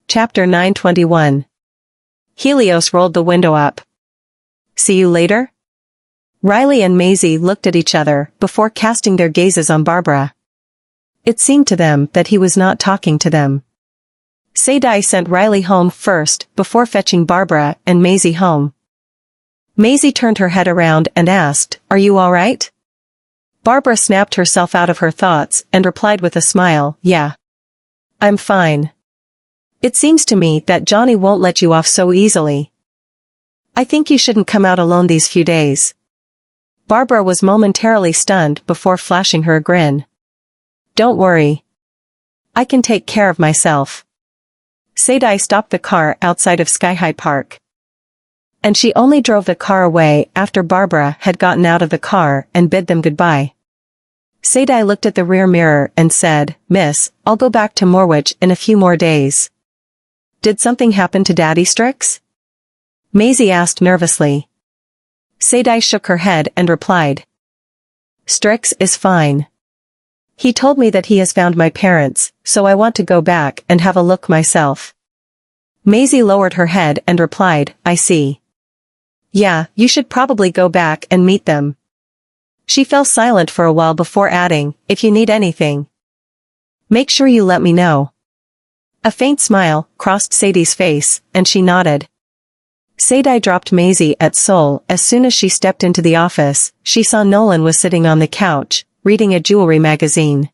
Chapter 921. Helios rolled the window up. See you later? Riley and Maisie looked at each other before casting their gazes on Barbara. It seemed to them that he was not talking to them. Childish sent Riley home first before fetching Barbara and Maisie home. Maisie turned her head around and asked, "Are you all right?" Barbara snapped herself out of her thoughts and replied with a smile, "Yeah. I'm fine. It seems to me that Johnny won't let you off so easily. I think you shouldn't come out alone these few days." Barbara was momentarily stunned before flashing her a grin. "Don't worry. I can take care of myself." Childish stopped the car outside of Sky High Park. And she only drove the car away after Barbara had gotten out of the car and bid them goodbye. Childish looked at the rear mirror and said, "Miss, I'll go back to Morwich in a few more days." "Did something happen to Daddy Strix?" Maisie asked nervously. Childish shook her head and replied, "Strix is fine. He told me that he has found my parents, so I want to go back and have a look myself." Maisie lowered her head and replied, "I see. Yeah, you should probably go back and meet them." She fell silent for a while before adding, "If you need anything, make sure you let me know." A faint smile crossed Sadie's face, and she nodded. Sadie dropped Maisie at Seoul. As soon as she stepped into the office, she saw Nolan was sitting on the couch, reading a jewelry magazine.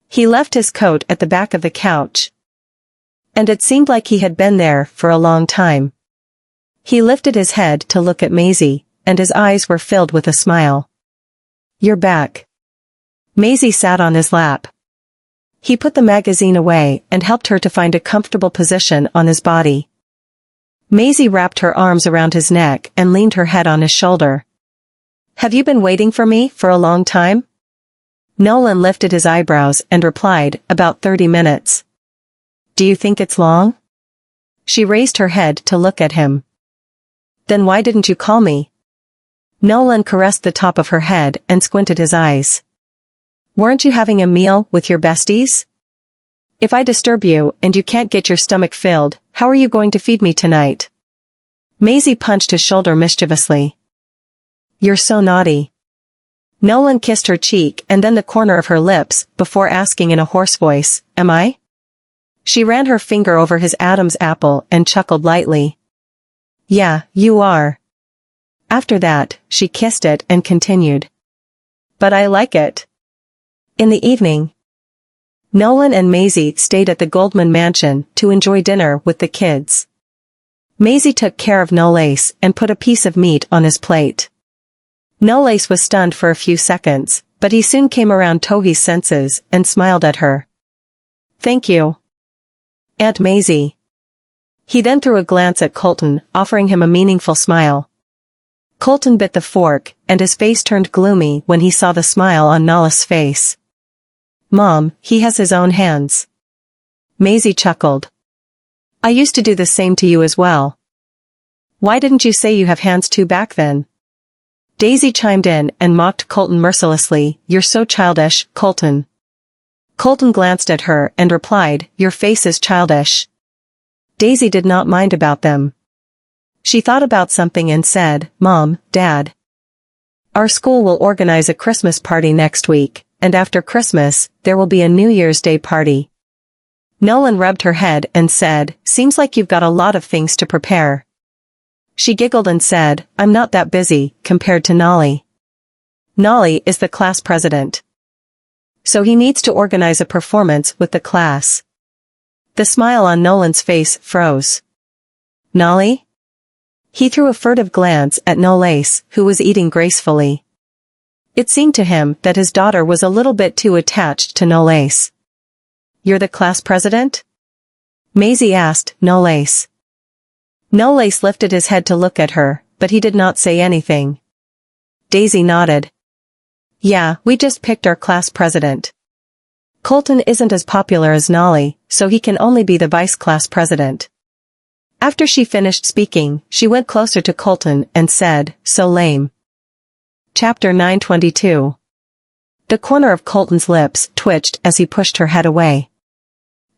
He left his coat at the back of the couch, and it seemed like he had been there for a long time. He lifted his head to look at Maisie, and his eyes were filled with a smile. "You're back." Maisie sat on his lap. He put the magazine away and helped her to find a comfortable position on his body. Maisie wrapped her arms around his neck and leaned her head on his shoulder. "Have you been waiting for me for a long time?" Nolan lifted his eyebrows and replied, "About 30 minutes. Do you think it's long?" She raised her head to look at him. "Then why didn't you call me?" Nolan caressed the top of her head and squinted his eyes. "Weren't you having a meal with your besties? If I disturb you and you can't get your stomach filled, how are you going to feed me tonight?" Maisie punched his shoulder mischievously. "You're so naughty." Nolan kissed her cheek and then the corner of her lips before asking in a hoarse voice, "Am I?" She ran her finger over his Adam's apple and chuckled lightly. "Yeah, you are." After that, she kissed it and continued, "But I like it." In the evening, Nolan and Maisie stayed at the Goldman mansion to enjoy dinner with the kids. Maisie took care of Nolace and put a piece of meat on his plate. Nolace was stunned for a few seconds, but he soon came around to his senses and smiled at her. "Thank you, Aunt Maisie." He then threw a glance at Colton, offering him a meaningful smile. Colton bit the fork, and his face turned gloomy when he saw the smile on Nala's face. "Mom, he has his own hands." Maisie chuckled. "I used to do the same to you as well. Why didn't you say you have hands too back then?" Daisy chimed in and mocked Colton mercilessly, "You're so childish, Colton." Colton glanced at her and replied, "Your face is childish." Daisy did not mind about them. She thought about something and said, "Mom, Dad, our school will organize a Christmas party next week, and after Christmas, there will be a New Year's Day party." Nolan rubbed her head and said, "Seems like you've got a lot of things to prepare." She giggled and said, "I'm not that busy, compared to Nolly. Nolly is the class president, so he needs to organize a performance with the class." The smile on Nolan's face froze. "Nolly?" He threw a furtive glance at Nolace, who was eating gracefully. It seemed to him that his daughter was a little bit too attached to Nolace. "You're the class president?" Maisie asked Nolace. Nolace lifted his head to look at her, but he did not say anything. Daisy nodded. "Yeah, we just picked our class president. Colton isn't as popular as Nolly, so he can only be the vice class president." After she finished speaking, she went closer to Colton and said, "So lame." Chapter 922. The corner of Colton's lips twitched as he pushed her head away.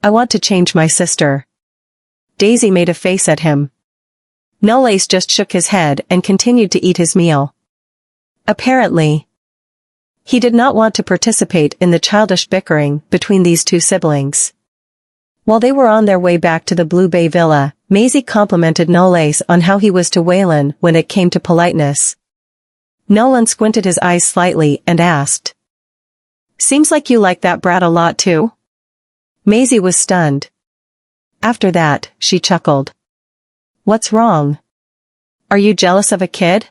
"I want to change my sister." Daisy made a face at him. Nolace just shook his head and continued to eat his meal. Apparently, he did not want to participate in the childish bickering between these two siblings. While they were on their way back to the Blue Bay Villa, Maisie complimented Nolace on how he was to Waylon when it came to politeness. Nolan squinted his eyes slightly and asked, "Seems like you like that brat a lot too?" Maisie was stunned. After that, she chuckled. "What's wrong? Are you jealous of a kid?"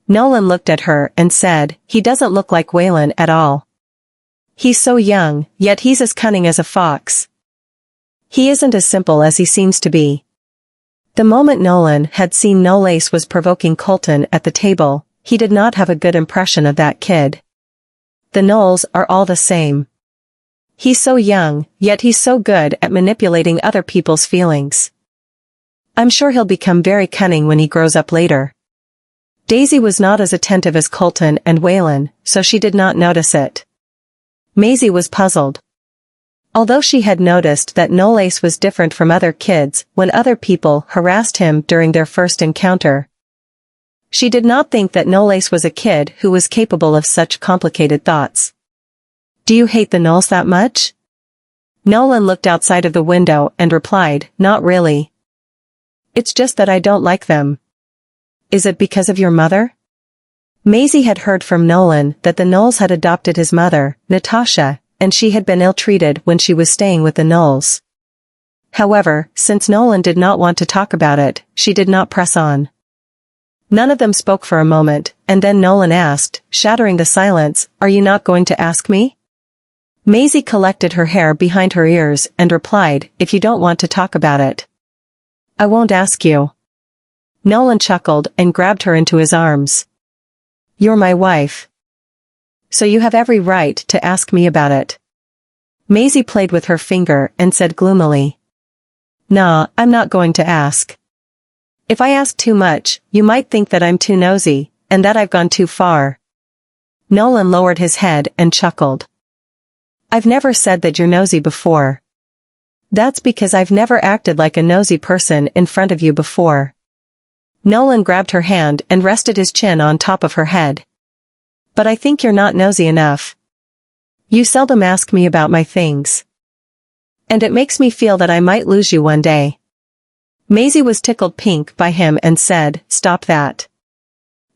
Nolan looked at her and said, "He doesn't look like Waylon at all. He's so young, yet he's as cunning as a fox. He isn't as simple as he seems to be." The moment Nolan had seen Nolace was provoking Colton at the table, he did not have a good impression of that kid. The Knowles are all the same. He's so young, yet he's so good at manipulating other people's feelings. I'm sure he'll become very cunning when he grows up later. Daisy was not as attentive as Colton and Waylon, so she did not notice it. Maisie was puzzled. Although she had noticed that Nolace was different from other kids when other people harassed him during their first encounter, she did not think that Nolace was a kid who was capable of such complicated thoughts. "Do you hate the Knowles that much?" Nolan looked outside of the window and replied, "Not really. It's just that I don't like them." "Is it because of your mother?" Maisie had heard from Nolan that the Knowles had adopted his mother, Natasha, and she had been ill-treated when she was staying with the Knowles. However, since Nolan did not want to talk about it, she did not press on. None of them spoke for a moment, and then Nolan asked, shattering the silence, "Are you not going to ask me?" Maisie collected her hair behind her ears and replied, "If you don't want to talk about it, I won't ask you." Nolan chuckled and grabbed her into his arms. "You're my wife, so you have every right to ask me about it." Maisie played with her finger and said gloomily, "Nah, I'm not going to ask. If I ask too much, you might think that I'm too nosy, and that I've gone too far." Nolan lowered his head and chuckled. "I've never said that you're nosy before. That's because I've never acted like a nosy person in front of you before." Nolan grabbed her hand and rested his chin on top of her head. "But I think you're not nosy enough. You seldom ask me about my things. And it makes me feel that I might lose you one day." Maisie was tickled pink by him and said, "Stop that.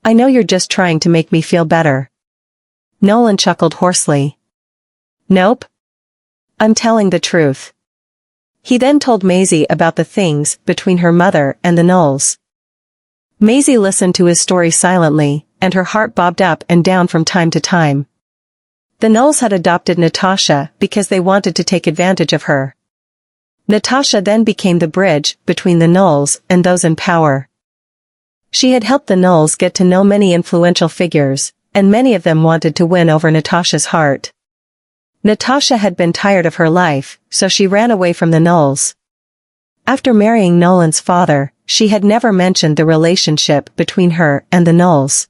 I know you're just trying to make me feel better." Nolan chuckled hoarsely. "Nope. I'm telling the truth." He then told Maisie about the things between her mother and the Knowles. Maisie listened to his story silently, and her heart bobbed up and down from time to time. The Knowles had adopted Natasha because they wanted to take advantage of her. Natasha then became the bridge between the Knowles and those in power. She had helped the Knowles get to know many influential figures, and many of them wanted to win over Natasha's heart. Natasha had been tired of her life, so she ran away from the Knowles. After marrying Nolan's father, she had never mentioned the relationship between her and the Knowles.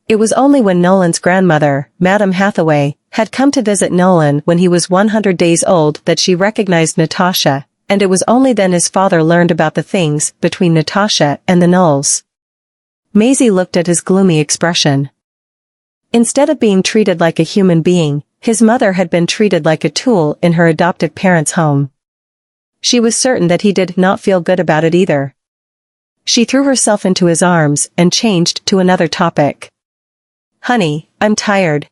It was only when Nolan's grandmother, Madame Hathaway, had come to visit Nolan when he was 100 days old that she recognized Natasha, and it was only then his father learned about the things between Natasha and the Knowles. Maisie looked at his gloomy expression. Instead of being treated like a human being, his mother had been treated like a tool in her adoptive parents' home. She was certain that he did not feel good about it either. She threw herself into his arms and changed to another topic. "Honey, I'm tired.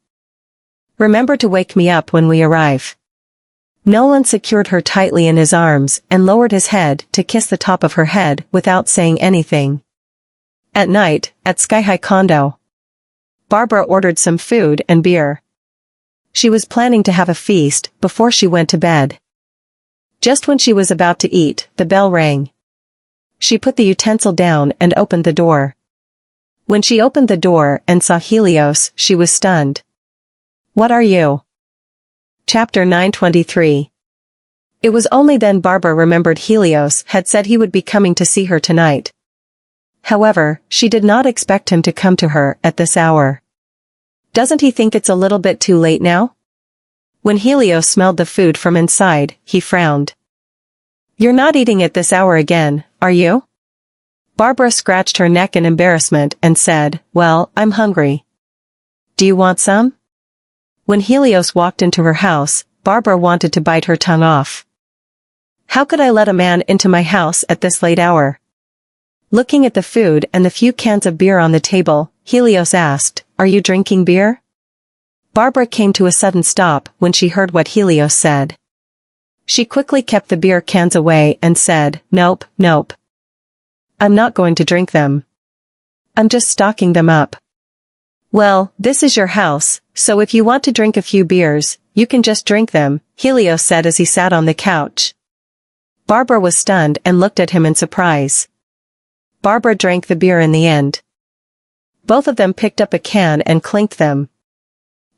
Remember to wake me up when we arrive." Nolan secured her tightly in his arms and lowered his head to kiss the top of her head without saying anything. At night, at Sky High Condo, Barbara ordered some food and beer. She was planning to have a feast before she went to bed. Just when she was about to eat, the bell rang. She put the utensil down and opened the door. When she opened the door and saw Helios, she was stunned. "What are you?" Chapter 923. It was only then Barbara remembered Helios had said he would be coming to see her tonight. However, she did not expect him to come to her at this hour. Doesn't he think it's a little bit too late now? When Helios smelled the food from inside, he frowned. You're not eating at this hour again, are you? Barbara scratched her neck in embarrassment and said, well, I'm hungry. Do you want some? When Helios walked into her house, Barbara wanted to bite her tongue off. How could I let a man into my house at this late hour? Looking at the food and the few cans of beer on the table, Helios asked, are you drinking beer? Barbara came to a sudden stop when she heard what Helios said. She quickly kept the beer cans away and said, nope, nope. I'm not going to drink them. I'm just stocking them up. Well, this is your house, so if you want to drink a few beers, you can just drink them, Helios said as he sat on the couch. Barbara was stunned and looked at him in surprise. Barbara drank the beer in the end. Both of them picked up a can and clinked them.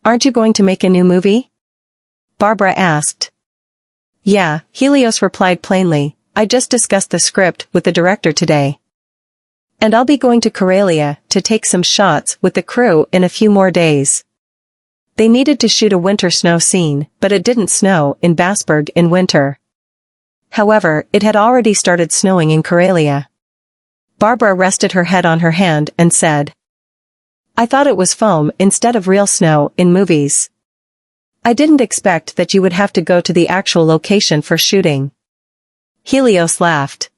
Aren't you going to make a new movie? Barbara asked. Yeah, Helios replied plainly, I just discussed the script with the director today. And I'll be going to Karelia to take some shots with the crew in a few more days. They needed to shoot a winter snow scene, but it didn't snow in Basberg in winter. However, it had already started snowing in Karelia. Barbara rested her head on her hand and said, I thought it was foam instead of real snow in movies. I didn't expect that you would have to go to the actual location for shooting. Helios laughed.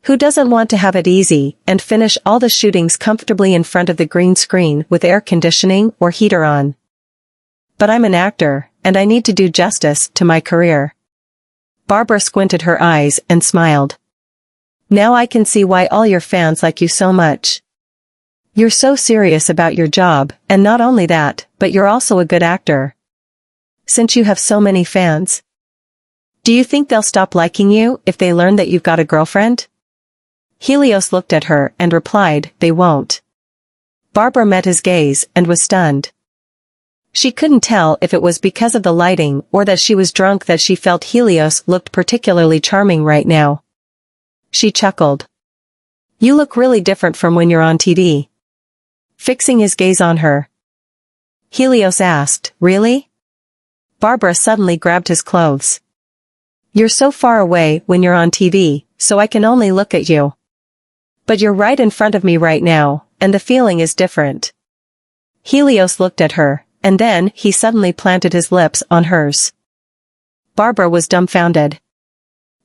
Who doesn't want to have it easy and finish all the shootings comfortably in front of the green screen with air conditioning or heater on? But I'm an actor, and I need to do justice to my career. Barbara squinted her eyes and smiled. Now I can see why all your fans like you so much. You're so serious about your job, and not only that, but you're also a good actor. Since you have so many fans, do you think they'll stop liking you if they learn that you've got a girlfriend? Helios looked at her and replied, they won't. Barbara met his gaze and was stunned. She couldn't tell if it was because of the lighting or that she was drunk that she felt Helios looked particularly charming right now. She chuckled. You look really different from when you're on TV. Fixing his gaze on her, Helios asked, really? Barbara suddenly grabbed his clothes. You're so far away when you're on TV, so I can only look at you. But you're right in front of me right now, and the feeling is different. Helios looked at her, and then he suddenly planted his lips on hers. Barbara was dumbfounded.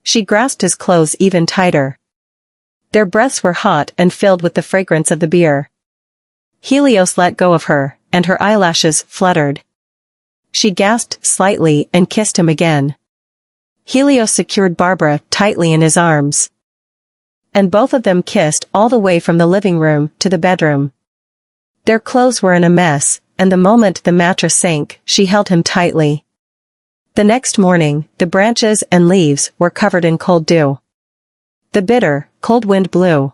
She grasped his clothes even tighter. Their breaths were hot and filled with the fragrance of the beer. Helios let go of her, and her eyelashes fluttered. She gasped slightly and kissed him again. Helios secured Barbara tightly in his arms. And both of them kissed all the way from the living room to the bedroom. Their clothes were in a mess, and the moment the mattress sank, she held him tightly. The next morning, the branches and leaves were covered in cold dew. The bitter, cold wind blew.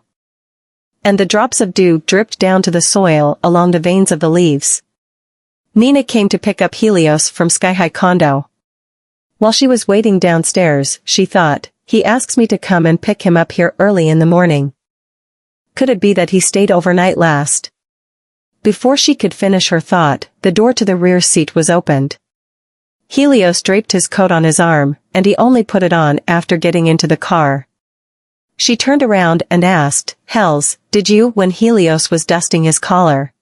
And the drops of dew dripped down to the soil along the veins of the leaves. Nina came to pick up Helios from Sky High Condo. While she was waiting downstairs, she thought, he asks me to come and pick him up here early in the morning. Could it be that he stayed overnight last? Before she could finish her thought, the door to the rear seat was opened. Helios draped his coat on his arm, and he only put it on after getting into the car. She turned around and asked, Hells, did you, when Helios was dusting his collar?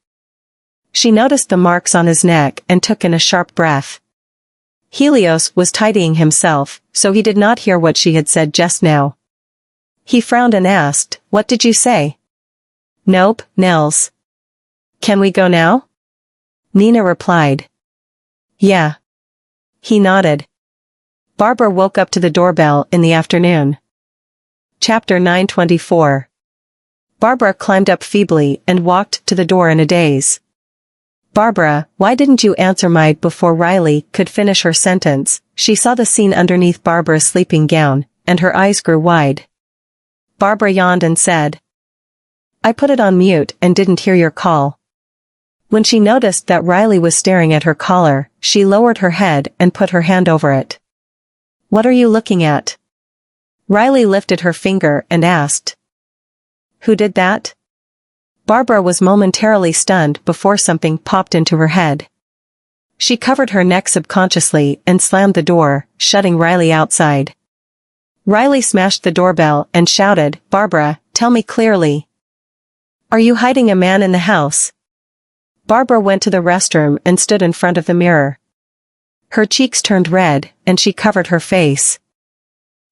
She noticed the marks on his neck and took in a sharp breath. Helios was tidying himself, so he did not hear what she had said just now. He frowned and asked, What did you say? Nope, Nels. Can we go now? Nina replied. Yeah. He nodded. Barbara woke up to the doorbell in the afternoon. Chapter 924. Barbara climbed up feebly and walked to the door in a daze. Barbara, why didn't you answer my before Riley could finish her sentence? She saw the scene underneath Barbara's sleeping gown, and her eyes grew wide. Barbara yawned and said, I put it on mute and didn't hear your call. When she noticed that Riley was staring at her collar, she lowered her head and put her hand over it. What are you looking at? Riley lifted her finger and asked. Who did that? Barbara was momentarily stunned before something popped into her head. She covered her neck subconsciously and slammed the door, shutting Riley outside. Riley smashed the doorbell and shouted, "Barbara, tell me clearly. Are you hiding a man in the house?" Barbara went to the restroom and stood in front of the mirror. Her cheeks turned red, and she covered her face.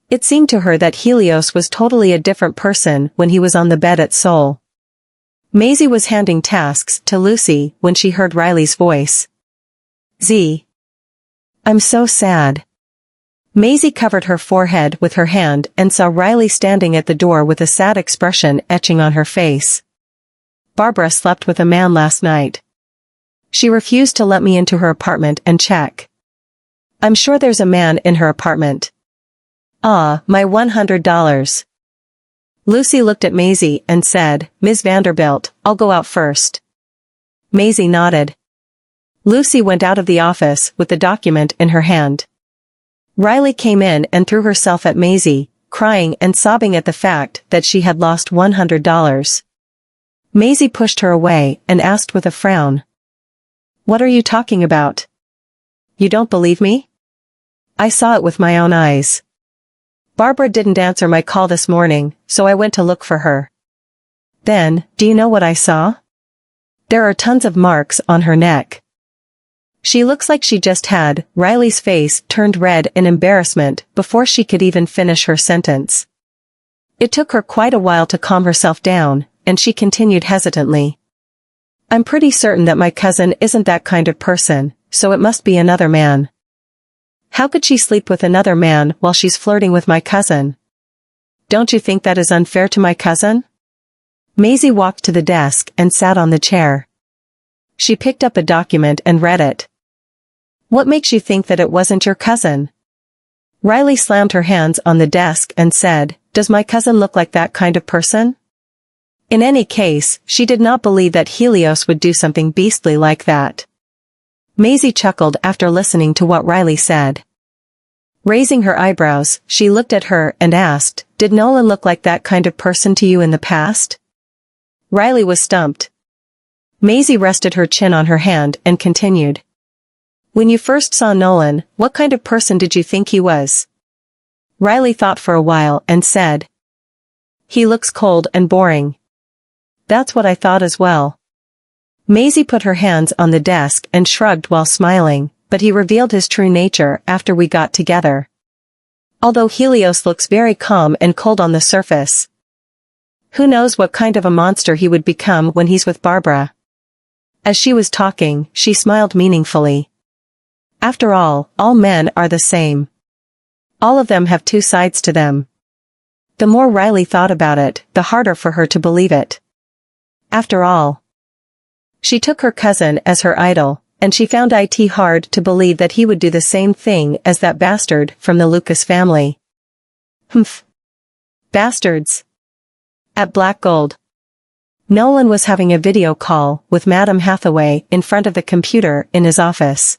It seemed to her that Helios was totally a different person when he was on the bed at Seoul. Maisie was handing tasks to Lucy when she heard Riley's voice. I'm so sad." Maisie covered her forehead with her hand and saw Riley standing at the door with a sad expression etching on her face. "Barbara slept with a man last night. She refused to let me into her apartment and check. I'm sure there's a man in her apartment. Ah, my $100. Lucy looked at Maisie and said, "Ms. Vanderbilt, I'll go out first." Maisie nodded. Lucy went out of the office with the document in her hand. Riley came in and threw herself at Maisie, crying and sobbing at the fact that she had lost $100. Maisie pushed her away and asked with a frown, "What are you talking about? You don't believe me? I saw it with my own eyes. Barbara didn't answer my call this morning, so I went to look for her. Then, do you know what I saw? There are tons of marks on her neck. She looks like she just had." Riley's face turned red in embarrassment before she could even finish her sentence. It took her quite a while to calm herself down, and she continued hesitantly. "I'm pretty certain that my cousin isn't that kind of person, so it must be another man. How could she sleep with another man while she's flirting with my cousin? Don't you think that is unfair to my cousin?" Maisie walked to the desk and sat on the chair. She picked up a document and read it. "What makes you think that it wasn't your cousin?" Riley slammed her hands on the desk and said, "Does my cousin look like that kind of person?" In any case, she did not believe that Helios would do something beastly like that. Maisie chuckled after listening to what Riley said. Raising her eyebrows, she looked at her and asked, "Did Nolan look like that kind of person to you in the past?" Riley was stumped. Maisie rested her chin on her hand and continued. "When you first saw Nolan, what kind of person did you think he was?" Riley thought for a while and said, "He looks cold and boring." "That's what I thought as well." Maisie put her hands on the desk and shrugged while smiling, but he revealed his true nature after we got together. Although Helios looks very calm and cold on the surface, who knows what kind of a monster he would become when he's with Barbara. As she was talking, she smiled meaningfully. After all men are the same. All of them have two sides to them. The more Riley thought about it, the harder for her to believe it. After all, she took her cousin as her idol, and she found it hard to believe that he would do the same thing as that bastard from the Lucas family. Humph. Bastards. At Black Gold, Nolan was having a video call with Madame Hathaway in front of the computer in his office.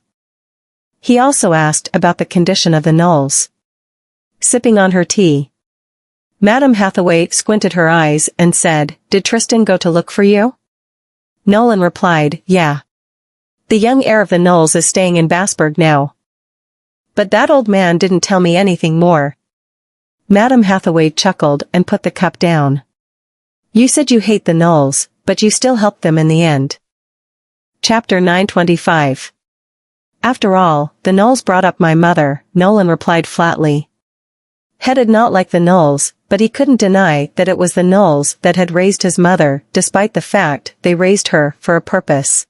He also asked about the condition of the Knowles. Sipping on her tea, Madame Hathaway squinted her eyes and said, "Did Tristan go to look for you?" Nolan replied, "Yeah. The young heir of the Knowles is staying in Bassburg now. But that old man didn't tell me anything more." Madame Hathaway chuckled and put the cup down. "You said you hate the Knowles, but you still helped them in the end." Chapter 925. "After all, the Knowles brought up my mother," Nolan replied flatly. Headed not like the Knowles, but he couldn't deny that it was the Knowles that had raised his mother, despite the fact they raised her for a purpose.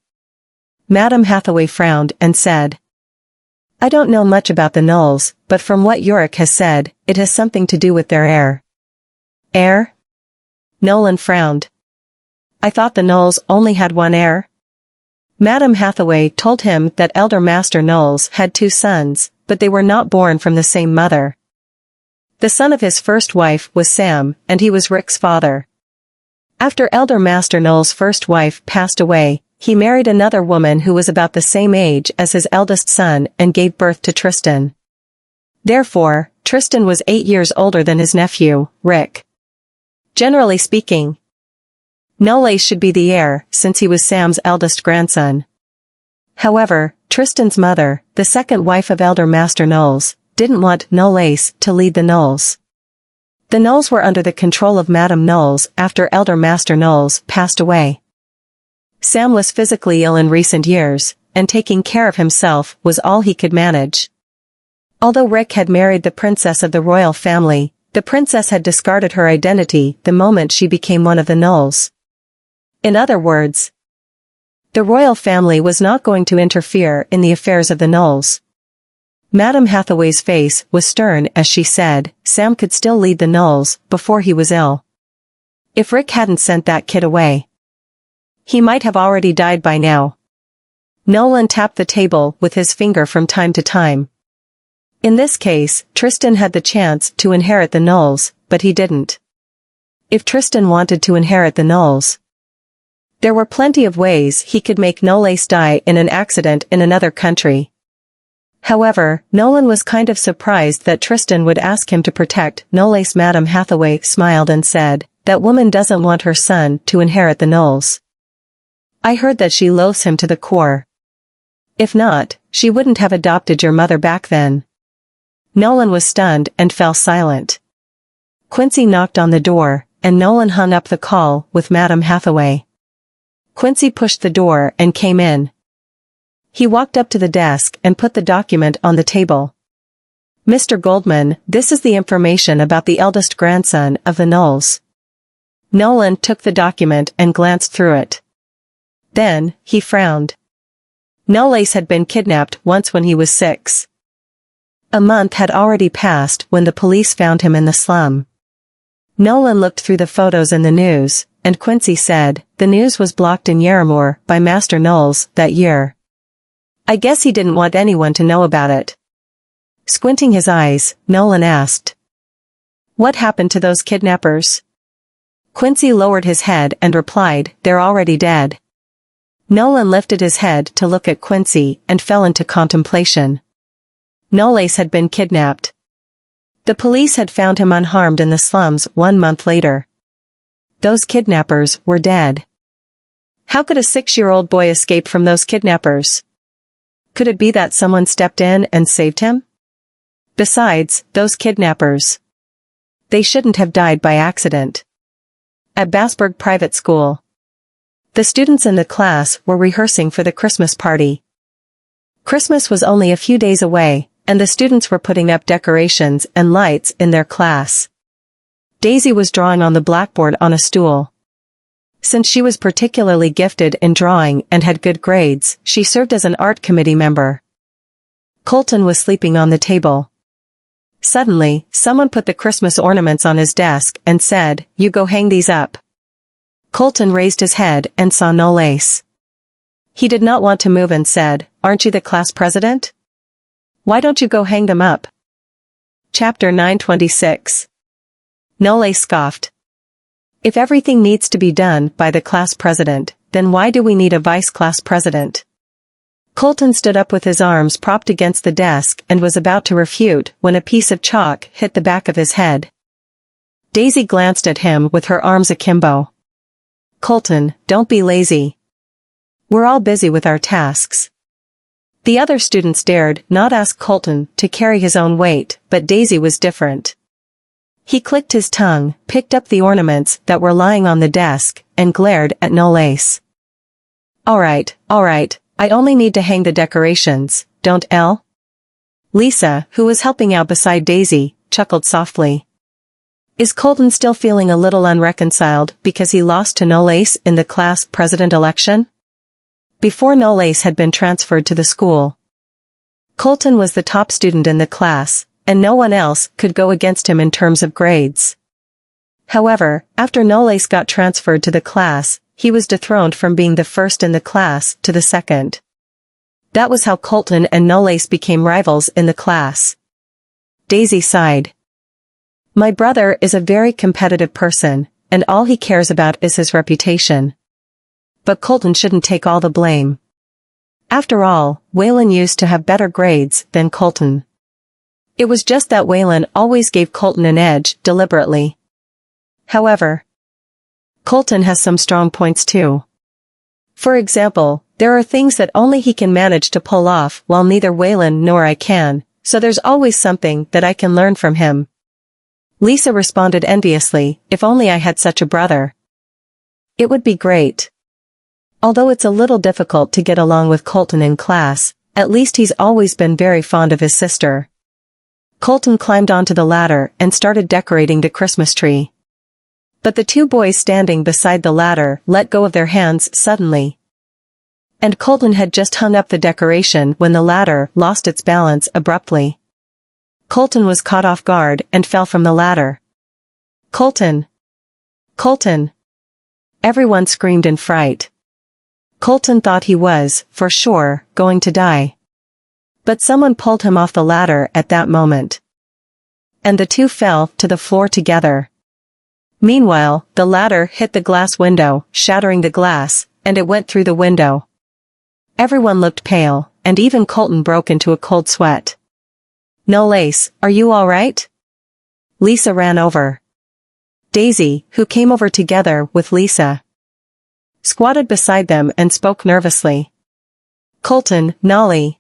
Madame Hathaway frowned and said, "I don't know much about the Knowles, but from what Yorick has said, it has something to do with their heir." "Heir?" Nolan frowned. "I thought the Knowles only had one heir." Madame Hathaway told him that Elder Master Knowles had two sons, but they were not born from the same mother. The son of his first wife was Sam, and he was Rick's father. After Elder Master Knowles' first wife passed away, he married another woman who was about the same age as his eldest son and gave birth to Tristan. Therefore, Tristan was 8 years older than his nephew, Rick. Generally speaking, Knowles should be the heir, since he was Sam's eldest grandson. However, Tristan's mother, the second wife of Elder Master Knowles, didn't want Knowles to lead the Knowles. The Knowles were under the control of Madame Knowles after Elder Master Knowles passed away. Sam was physically ill in recent years, and taking care of himself was all he could manage. Although Rick had married the princess of the royal family, the princess had discarded her identity the moment she became one of the Knowles. In other words, the royal family was not going to interfere in the affairs of the Knowles. Madame Hathaway's face was stern as she said, Sam could still lead the Knowles before he was ill. If Rick hadn't sent that kid away, he might have already died by now. Nolan tapped the table with his finger from time to time. In this case, Tristan had the chance to inherit the Knowles, but he didn't. If Tristan wanted to inherit the Knowles, there were plenty of ways he could make Knowles die in an accident in another country. However, Nolan was kind of surprised that Tristan would ask him to protect Knowles. Madame Hathaway smiled and said, that woman doesn't want her son to inherit the Knowles. I heard that she loathes him to the core. If not, she wouldn't have adopted your mother back then. Nolan was stunned and fell silent. Quincy knocked on the door, and Nolan hung up the call with Madame Hathaway. Quincy pushed the door and came in. He walked up to the desk and put the document on the table. Mr. Goldman, this is the information about the eldest grandson of the Knowles. Nolan took the document and glanced through it. Then, he frowned. Knowles had been kidnapped once when he was 6. A month had already passed when the police found him in the slum. Nolan looked through the photos in the news, and Quincy said, the news was blocked in Yarramore by Master Knowles that year. I guess he didn't want anyone to know about it. Squinting his eyes, Nolan asked, what happened to those kidnappers? Quincy lowered his head and replied, they're already dead. Nolan lifted his head to look at Quincy and fell into contemplation. Knowles had been kidnapped. The police had found him unharmed in the slums 1 month later. Those kidnappers were dead. How could a 6-year-old boy escape from those kidnappers? Could it be that someone stepped in and saved him? Besides, those kidnappers, they shouldn't have died by accident. At Bassburg Private School, the students in the class were rehearsing for the Christmas party. Christmas was only a few days away, and the students were putting up decorations and lights in their class. Daisy was drawing on the blackboard on a stool. Since she was particularly gifted in drawing and had good grades, she served as an art committee member. Colton was sleeping on the table. Suddenly, someone put the Christmas ornaments on his desk and said, you go hang these up. Colton raised his head and saw Knowles. He did not want to move and said, aren't you the class president? Why don't you go hang them up? Chapter 926. Knowles scoffed. If everything needs to be done by the class president, then why do we need a vice class president? Colton stood up with his arms propped against the desk and was about to refute when a piece of chalk hit the back of his head. Daisy glanced at him with her arms akimbo. Colton, don't be lazy. We're all busy with our tasks. The other students dared not ask Colton to carry his own weight, but Daisy was different. He clicked his tongue, picked up the ornaments that were lying on the desk, and glared at Knowles. All right, I only need to hang the decorations, don't Elle? Lisa, who was helping out beside Daisy, chuckled softly. Is Colton still feeling a little unreconciled because he lost to Knowles in the class president election? Before Knowles had been transferred to the school, Colton was the top student in the class, and no one else could go against him in terms of grades. However, after Knowles got transferred to the class, he was dethroned from being the first in the class to the second. That was how Colton and Knowles became rivals in the class. Daisy sighed. My brother is a very competitive person, and all he cares about is his reputation. But Colton shouldn't take all the blame. After all, Waylon used to have better grades than Colton. It was just that Waylon always gave Colton an edge deliberately. However, Colton has some strong points too. For example, there are things that only he can manage to pull off while neither Waylon nor I can, so there's always something that I can learn from him. Lisa responded enviously, if only I had such a brother. It would be great. Although it's a little difficult to get along with Colton in class, at least he's always been very fond of his sister. Colton climbed onto the ladder and started decorating the Christmas tree. But the two boys standing beside the ladder let go of their hands suddenly. And Colton had just hung up the decoration when the ladder lost its balance abruptly. Colton was caught off guard and fell from the ladder. Colton! Colton! Everyone screamed in fright. Colton thought he was, for sure, going to die. But someone pulled him off the ladder at that moment. And the two fell to the floor together. Meanwhile, the ladder hit the glass window, shattering the glass, and it went through the window. Everyone looked pale, and even Colton broke into a cold sweat. "No, Lace, are you all right?" Lisa ran over. Daisy, who came over together with Lisa, squatted beside them and spoke nervously. "Colton, Nolly."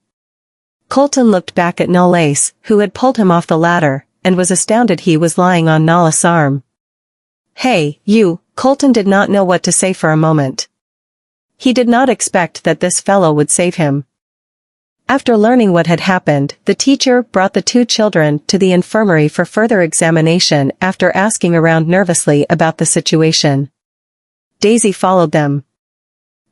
Colton looked back at No Lace, who had pulled him off the ladder, and was astounded he was lying on Nala's arm. "Hey, you," Colton did not know what to say for a moment. He did not expect that this fellow would save him. After learning what had happened, the teacher brought the two children to the infirmary for further examination after asking around nervously about the situation. Daisy followed them.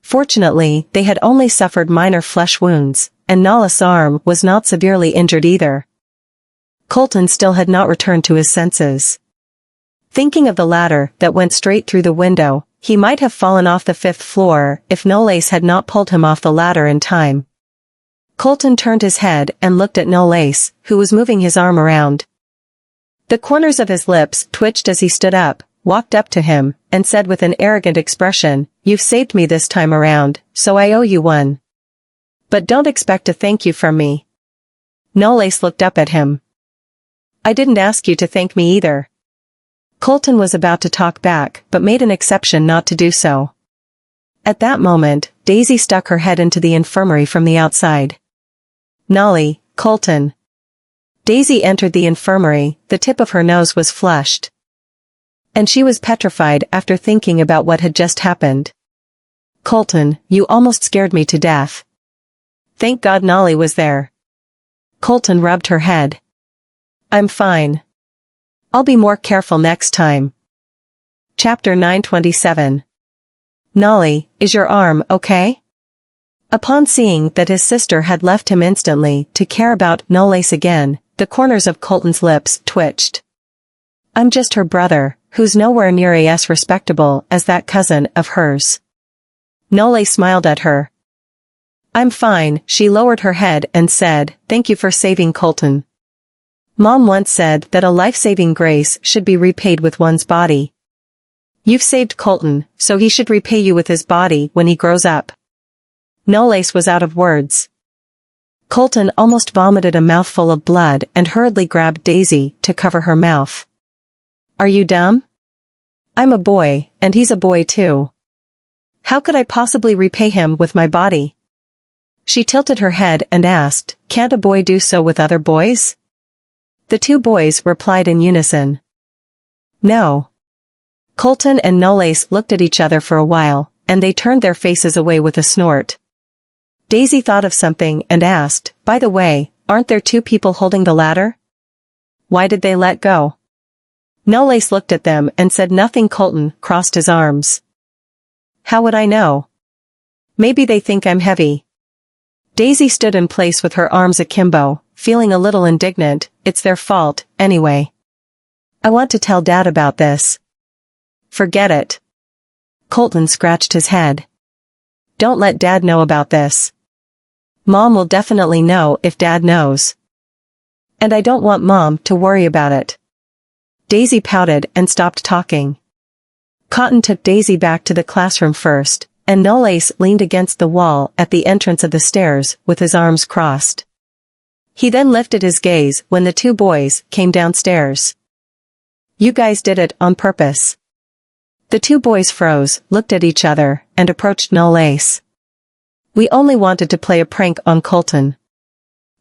Fortunately, they had only suffered minor flesh wounds, and Nala's arm was not severely injured either. Colton still had not returned to his senses. Thinking of the ladder that went straight through the window, he might have fallen off the 5th floor if No Lace had not pulled him off the ladder in time. Colton turned his head and looked at No Lace, who was moving his arm around. The corners of his lips twitched as he stood up, walked up to him, and said with an arrogant expression, "You've saved me this time around, so I owe you one. But don't expect a thank you from me." No Lace looked up at him. "I didn't ask you to thank me either." Colton was about to talk back, but made an exception not to do so. At that moment, Daisy stuck her head into the infirmary from the outside. "Nolly, Colton." Daisy entered the infirmary, the tip of her nose was flushed. And she was petrified after thinking about what had just happened. "Colton, you almost scared me to death." "Thank God Nolly was there." Colton rubbed her head. "I'm fine. I'll be more careful next time." Chapter 927. "Nolly, is your arm okay?" Upon seeing that his sister had left him instantly to care about No Lace again, the corners of Colton's lips twitched. "I'm just her brother, who's nowhere near as respectable as that cousin of hers." No Lace smiled at her. "I'm fine." She lowered her head and said, "Thank you for saving Colton. Mom once said that a life-saving grace should be repaid with one's body. You've saved Colton, so he should repay you with his body when he grows up." No Lace was out of words. Colton almost vomited a mouthful of blood and hurriedly grabbed Daisy to cover her mouth. "Are you dumb? I'm a boy, and he's a boy too. How could I possibly repay him with my body?" She tilted her head and asked, "Can't a boy do so with other boys?" The two boys replied in unison. "No." Colton and No Lace looked at each other for a while, and they turned their faces away with a snort. Daisy thought of something and asked, "By the way, aren't there two people holding the ladder? Why did they let go?" No Lace looked at them and said nothing. Colton crossed his arms. "How would I know? Maybe they think I'm heavy." Daisy stood in place with her arms akimbo, feeling a little indignant. "It's their fault, anyway. I want to tell Dad about this." "Forget it." Colton scratched his head. "Don't let Dad know about this. Mom will definitely know if Dad knows. And I don't want Mom to worry about it." Daisy pouted and stopped talking. Cotton took Daisy back to the classroom first, and No Lace leaned against the wall at the entrance of the stairs with his arms crossed. He then lifted his gaze when the two boys came downstairs. "You guys did it on purpose." The two boys froze, looked at each other, and approached No Lace. "We only wanted to play a prank on Colton.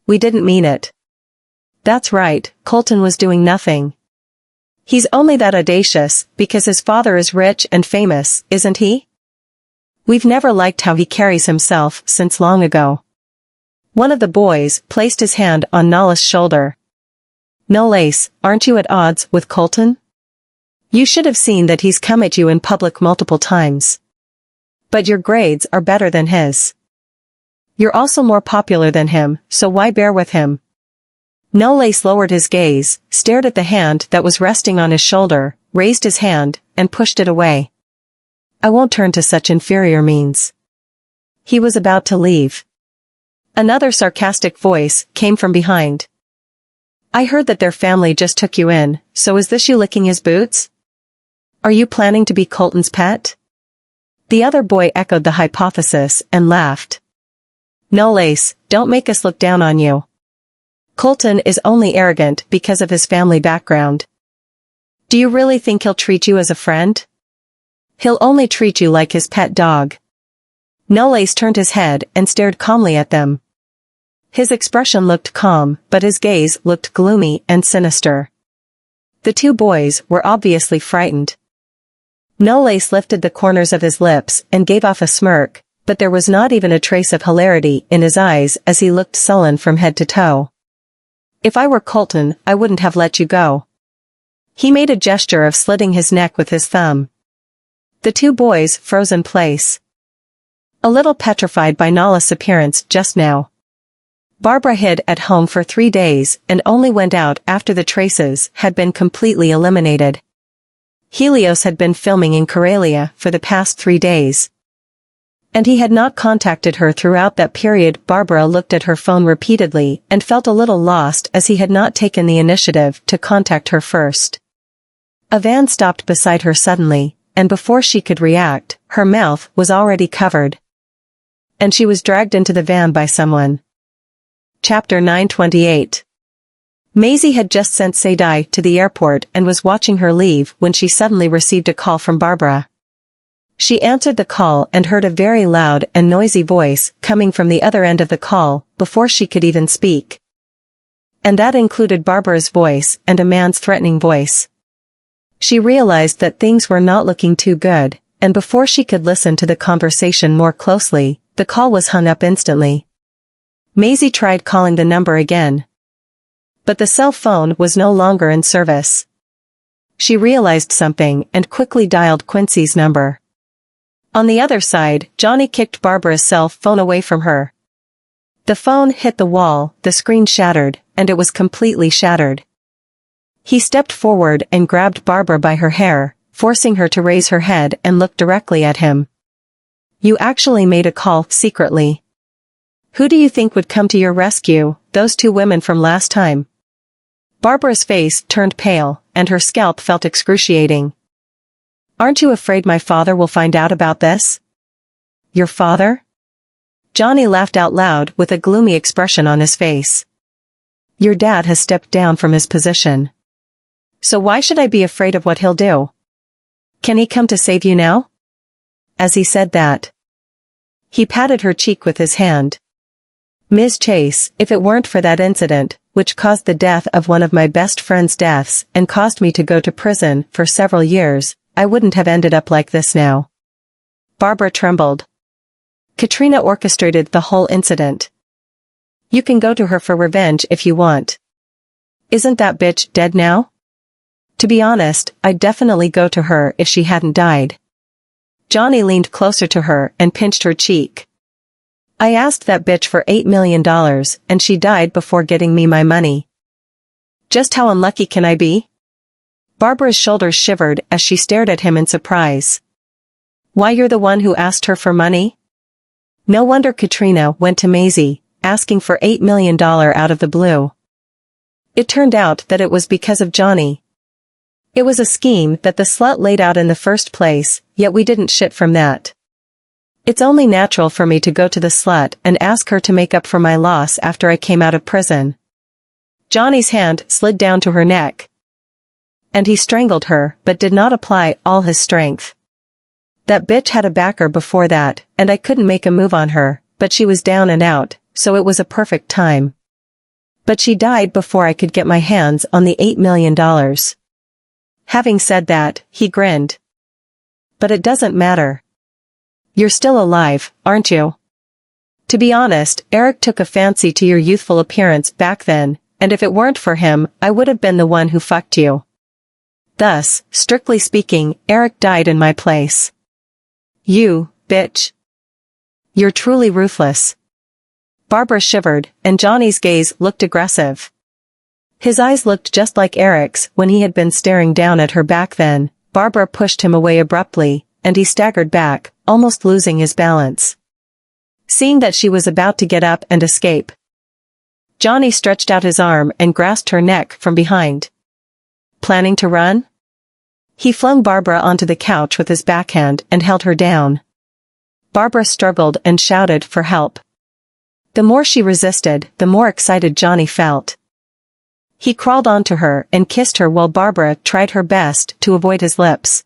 We didn't mean it." "That's right, Colton was doing nothing." He's only that audacious because his father is rich and famous, isn't he? We've never liked how he carries himself since long ago. One of the boys placed his hand on Nala's shoulder. No, Lace, aren't you at odds with Colton? You should have seen that he's come at you in public multiple times. But your grades are better than his. You're also more popular than him, so why bear with him? No, Lace lowered his gaze, stared at the hand that was resting on his shoulder, raised his hand, and pushed it away. I won't turn to such inferior means. He was about to leave. Another sarcastic voice came from behind. I heard that their family just took you in, so is this you licking his boots? Are you planning to be Colton's pet? The other boy echoed the hypothesis and laughed. No, Lace, don't make us look down on you. Colton is only arrogant because of his family background. Do you really think he'll treat you as a friend? He'll only treat you like his pet dog. No, Lace turned his head and stared calmly at them. His expression looked calm, but his gaze looked gloomy and sinister. The two boys were obviously frightened. No, Lace lifted the corners of his lips and gave off a smirk, but there was not even a trace of hilarity in his eyes as he looked sullen from head to toe. If I were Colton, I wouldn't have let you go. He made a gesture of slitting his neck with his thumb. The two boys froze in place, a little petrified by Nala's appearance just now. Barbara hid at home for 3 days and only went out after the traces had been completely eliminated. Helios had been filming in Karelia for the past 3 days. And he had not contacted her throughout that period. Barbara looked at her phone repeatedly and felt a little lost as he had not taken the initiative to contact her first. A van stopped beside her suddenly, and before she could react, her mouth was already covered. And she was dragged into the van by someone. Chapter 928. Maisie had just sent Sadie to the airport and was watching her leave when she suddenly received a call from Barbara. She answered the call and heard a very loud and noisy voice coming from the other end of the call before she could even speak. And that included Barbara's voice and a man's threatening voice. She realized that things were not looking too good, and before she could listen to the conversation more closely, the call was hung up instantly. Maisie tried calling the number again. But the cell phone was no longer in service. She realized something and quickly dialed Quincy's number. On the other side, Johnny kicked Barbara's cell phone away from her. The phone hit the wall, the screen shattered, and it was completely shattered. He stepped forward and grabbed Barbara by her hair, forcing her to raise her head and look directly at him. You actually made a call secretly. Who do you think would come to your rescue? Those 2 women from last time? Barbara's face turned pale, and her scalp felt excruciating. Aren't you afraid my father will find out about this? Your father? Johnny laughed out loud with a gloomy expression on his face. Your dad has stepped down from his position. So why should I be afraid of what he'll do? Can he come to save you now? As he said that, he patted her cheek with his hand. Ms. Chase, if it weren't for that incident, which caused the death of one of my best friend's deaths and caused me to go to prison for several years, I wouldn't have ended up like this now. Barbara trembled. Katrina orchestrated the whole incident. You can go to her for revenge if you want. Isn't that bitch dead now? To be honest, I'd definitely go to her if she hadn't died. Johnny leaned closer to her and pinched her cheek. I asked that bitch for $8 million, and she died before getting me my money. Just how unlucky can I be? Barbara's shoulders shivered as she stared at him in surprise. Why, you're the one who asked her for money? No wonder Katrina went to Maisie, asking for $8 million out of the blue. It turned out that it was because of Johnny. It was a scheme that the slut laid out in the first place, yet we didn't shit from that. It's only natural for me to go to the slut and ask her to make up for my loss after I came out of prison. Johnny's hand slid down to her neck, and he strangled her, but did not apply all his strength. That bitch had a backer before that, and I couldn't make a move on her, but she was down and out, so it was a perfect time. But she died before I could get my hands on the $8 million. Having said that, he grinned. But it doesn't matter. You're still alive, aren't you? To be honest, Eric took a fancy to your youthful appearance back then, and if it weren't for him, I would have been the one who fucked you. Thus, strictly speaking, Eric died in my place. You, bitch. You're truly ruthless. Barbara shivered, and Johnny's gaze looked aggressive. His eyes looked just like Eric's when he had been staring down at her back then. Barbara pushed him away abruptly, and he staggered back, almost losing his balance. Seeing that she was about to get up and escape, Johnny stretched out his arm and grasped her neck from behind. Planning to run? He flung Barbara onto the couch with his backhand and held her down. Barbara struggled and shouted for help. The more she resisted, the more excited Johnny felt. He crawled onto her and kissed her while Barbara tried her best to avoid his lips.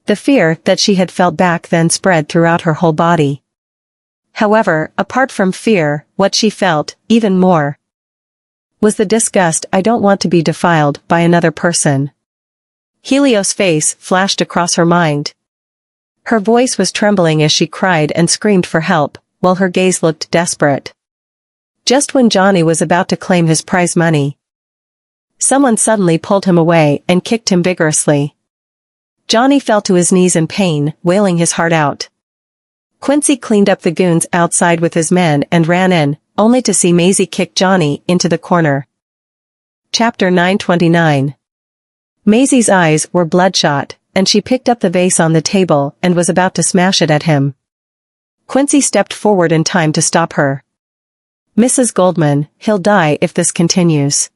The fear that she had felt back then spread throughout her whole body. However, apart from fear, what she felt, even more, was the disgust. I don't want to be defiled by another person. Helios' face flashed across her mind. Her voice was trembling as she cried and screamed for help, while her gaze looked desperate. Just when Johnny was about to claim his prize money, someone suddenly pulled him away and kicked him vigorously. Johnny fell to his knees in pain, wailing his heart out. Quincy cleaned up the goons outside with his men and ran in, only to see Maisie kick Johnny into the corner. Chapter 929. Maisie's eyes were bloodshot, and she picked up the vase on the table and was about to smash it at him. Quincy stepped forward in time to stop her. Mrs. Goldman, he'll die if this continues.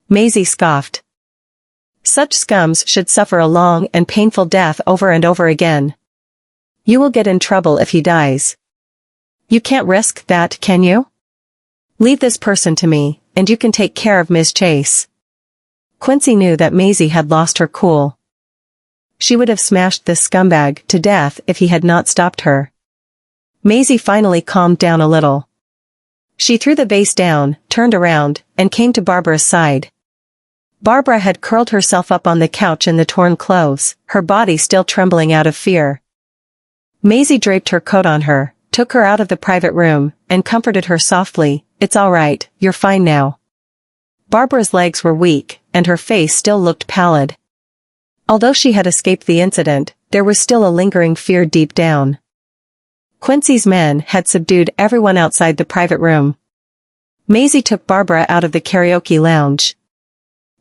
Maisie scoffed. Such scums should suffer a long and painful death over and over again. You will get in trouble if he dies. You can't risk that, can you? Leave this person to me, and you can take care of Ms. Chase. Quincy knew that Maisie had lost her cool. She would have smashed this scumbag to death if he had not stopped her. Maisie finally calmed down a little. She threw the vase down, turned around, and came to Barbara's side. Barbara had curled herself up on the couch in the torn clothes, her body still trembling out of fear. Maisie draped her coat on her, took her out of the private room, and comforted her softly. It's all right, you're fine now. Barbara's legs were weak, and her face still looked pallid. Although she had escaped the incident, there was still a lingering fear deep down. Quincy's men had subdued everyone outside the private room. Maisie took Barbara out of the karaoke lounge.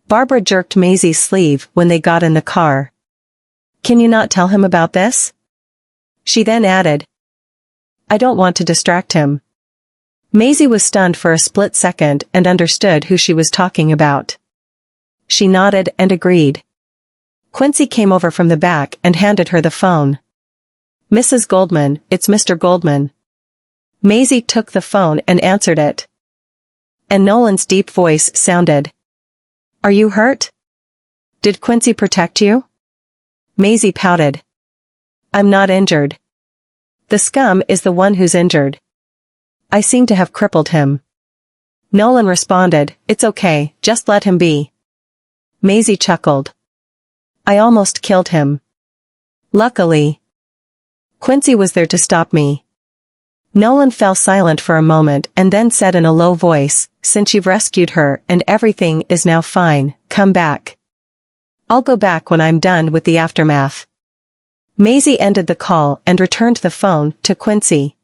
Barbara jerked Maisie's sleeve when they got in the car. Can you not tell him about this? She then added. I don't want to distract him. Maisie was stunned for a split second and understood who she was talking about. She nodded and agreed. Quincy came over from the back and handed her the phone. Mrs. Goldman, it's Mr. Goldman. Maisie took the phone and answered it. And Nolan's deep voice sounded. Are you hurt? Did Quincy protect you? Maisie pouted. I'm not injured. The scum is the one who's injured. I seem to have crippled him. Nolan responded, it's okay, just let him be. Maisie chuckled. I almost killed him. Luckily, Quincy was there to stop me. Nolan fell silent for a moment and then said in a low voice, since you've rescued her and everything is now fine, come back. I'll go back when I'm done with the aftermath. Maisie ended the call and returned the phone to Quincy.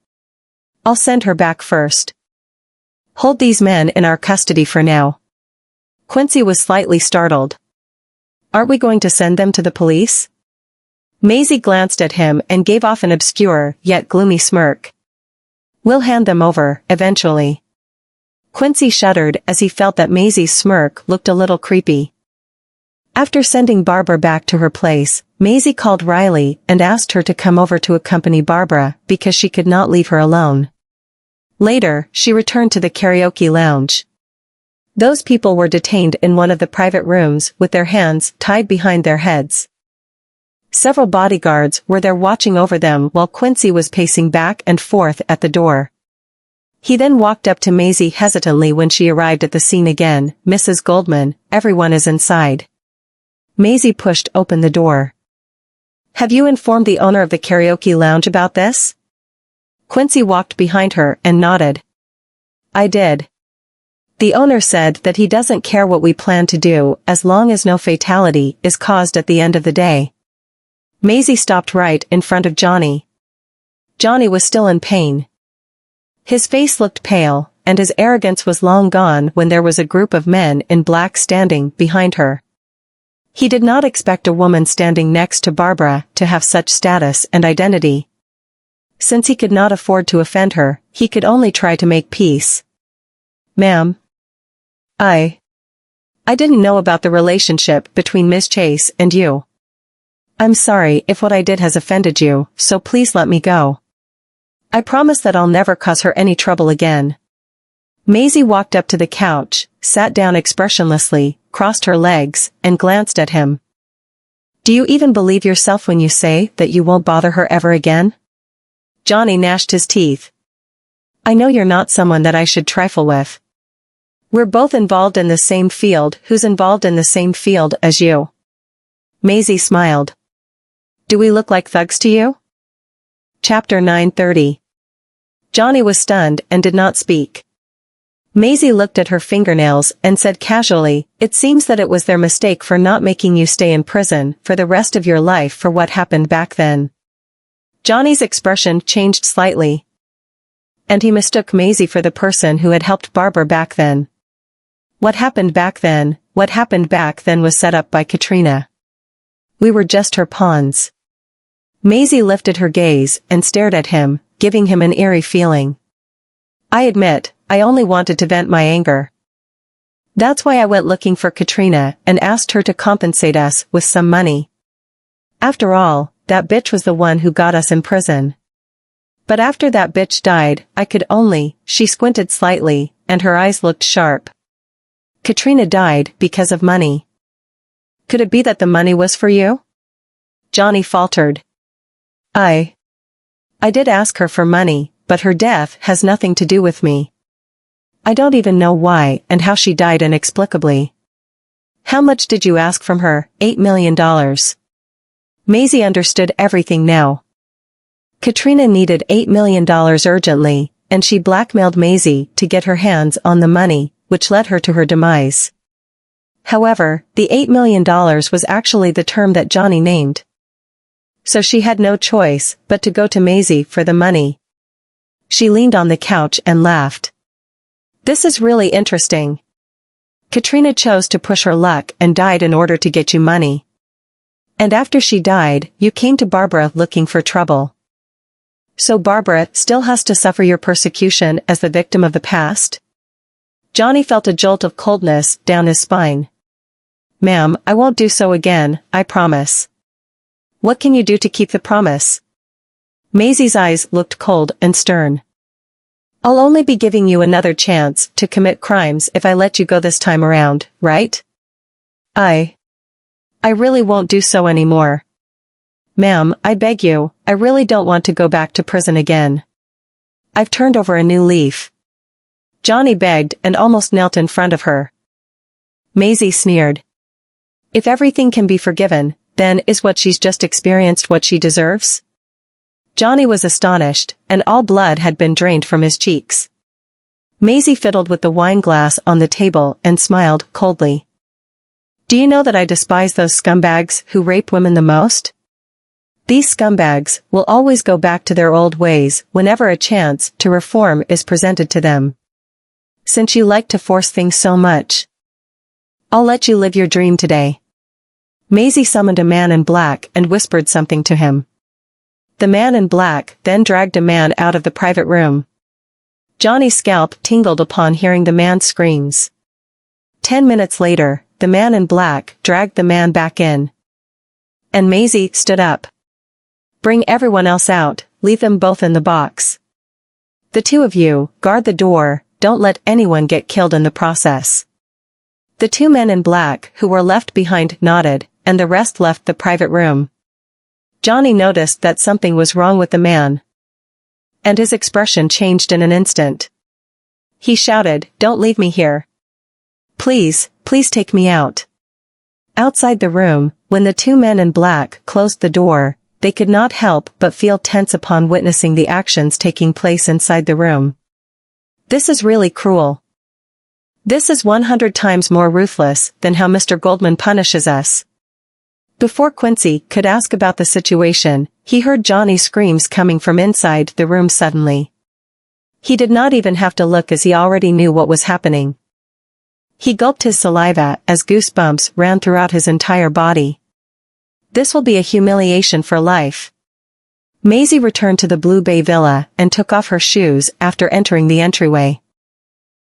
I'll send her back first. Hold these men in our custody for now. Quincy was slightly startled. Aren't we going to send them to the police? Maisie glanced at him and gave off an obscure, yet gloomy smirk. We'll hand them over, eventually. Quincy shuddered as he felt that Maisie's smirk looked a little creepy. After sending Barbara back to her place, Maisie called Riley and asked her to come over to accompany Barbara because she could not leave her alone. Later, she returned to the karaoke lounge. Those people were detained in one of the private rooms with their hands tied behind their heads. Several bodyguards were there watching over them while Quincy was pacing back and forth at the door. He then walked up to Maisie hesitantly when she arrived at the scene again. Mrs. Goldman, everyone is inside. Maisie pushed open the door. Have you informed the owner of the karaoke lounge about this? Quincy walked behind her and nodded. I did. The owner said that he doesn't care what we plan to do as long as no fatality is caused at the end of the day. Maisie stopped right in front of Johnny. Johnny was still in pain. His face looked pale, and his arrogance was long gone when there was a group of men in black standing behind her. He did not expect a woman standing next to Barbara to have such status and identity. Since he could not afford to offend her, he could only try to make peace. Ma'am. I didn't know about the relationship between Miss Chase and you. I'm sorry if what I did has offended you, so please let me go. I promise that I'll never cause her any trouble again. Maisie walked up to the couch, sat down expressionlessly, crossed her legs, and glanced at him. Do you even believe yourself when you say that you won't bother her ever again? Johnny gnashed his teeth. I know you're not someone that I should trifle with. We're both involved in the same field. Who's involved in the same field as you? Maisie smiled. Do we look like thugs to you? Chapter 9:30. Johnny was stunned and did not speak. Maisie looked at her fingernails and said casually, it seems that it was their mistake for not making you stay in prison for the rest of your life for what happened back then. Johnny's expression changed slightly. And he mistook Maisie for the person who had helped Barbara back then. What happened back then was set up by Katrina. We were just her pawns. Maisie lifted her gaze and stared at him, giving him an eerie feeling. I admit, I only wanted to vent my anger. That's why I went looking for Katrina and asked her to compensate us with some money. After all, that bitch was the one who got us in prison. But after that bitch died, she squinted slightly, and her eyes looked sharp. Katrina died because of money. Could it be that the money was for you? Johnny faltered. I did ask her for money, but her death has nothing to do with me. I don't even know why and how she died inexplicably. How much did you ask from her? $8 million. Maisie understood everything now. Katrina needed $8 million urgently, and she blackmailed Maisie to get her hands on the money, which led her to her demise. However, the $8 million was actually the term that Johnny named. So she had no choice but to go to Maisie for the money. She leaned on the couch and laughed. This is really interesting. Katrina chose to push her luck and died in order to get you money. And after she died, you came to Barbara looking for trouble. So Barbara still has to suffer your persecution as the victim of the past? Johnny felt a jolt of coldness down his spine. Ma'am, I won't do so again, I promise. What can you do to keep the promise? Maisie's eyes looked cold and stern. I'll only be giving you another chance to commit crimes if I let you go this time around, right? I really won't do so anymore. Ma'am, I beg you, I really don't want to go back to prison again. I've turned over a new leaf. Johnny begged and almost knelt in front of her. Maisie sneered. If everything can be forgiven, then is what she's just experienced what she deserves? Johnny was astonished, and all blood had been drained from his cheeks. Maisie fiddled with the wine glass on the table and smiled coldly. Do you know that I despise those scumbags who rape women the most? These scumbags will always go back to their old ways whenever a chance to reform is presented to them. Since you like to force things so much, I'll let you live your dream today. Maisie summoned a man in black and whispered something to him. The man in black then dragged a man out of the private room. Johnny's scalp tingled upon hearing the man's screams. 10 minutes later, the man in black dragged the man back in. And Maisie stood up. Bring everyone else out, leave them both in the box. The two of you, guard the door, don't let anyone get killed in the process. The two men in black who were left behind nodded, and the rest left the private room. Johnny noticed that something was wrong with the man. And his expression changed in an instant. He shouted, "Don't leave me here. Please, please take me out." Outside the room, when the two men in black closed the door, they could not help but feel tense upon witnessing the actions taking place inside the room. This is really cruel. This is 100 times more ruthless than how Mr. Goldman punishes us. Before Quincy could ask about the situation, he heard Johnny's screams coming from inside the room suddenly. He did not even have to look as he already knew what was happening. He gulped his saliva as goosebumps ran throughout his entire body. This will be a humiliation for life. Maisie returned to the Blue Bay Villa and took off her shoes after entering the entryway.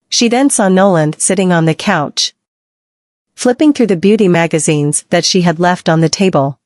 She then saw Nolan sitting on the couch, flipping through the beauty magazines that she had left on the table.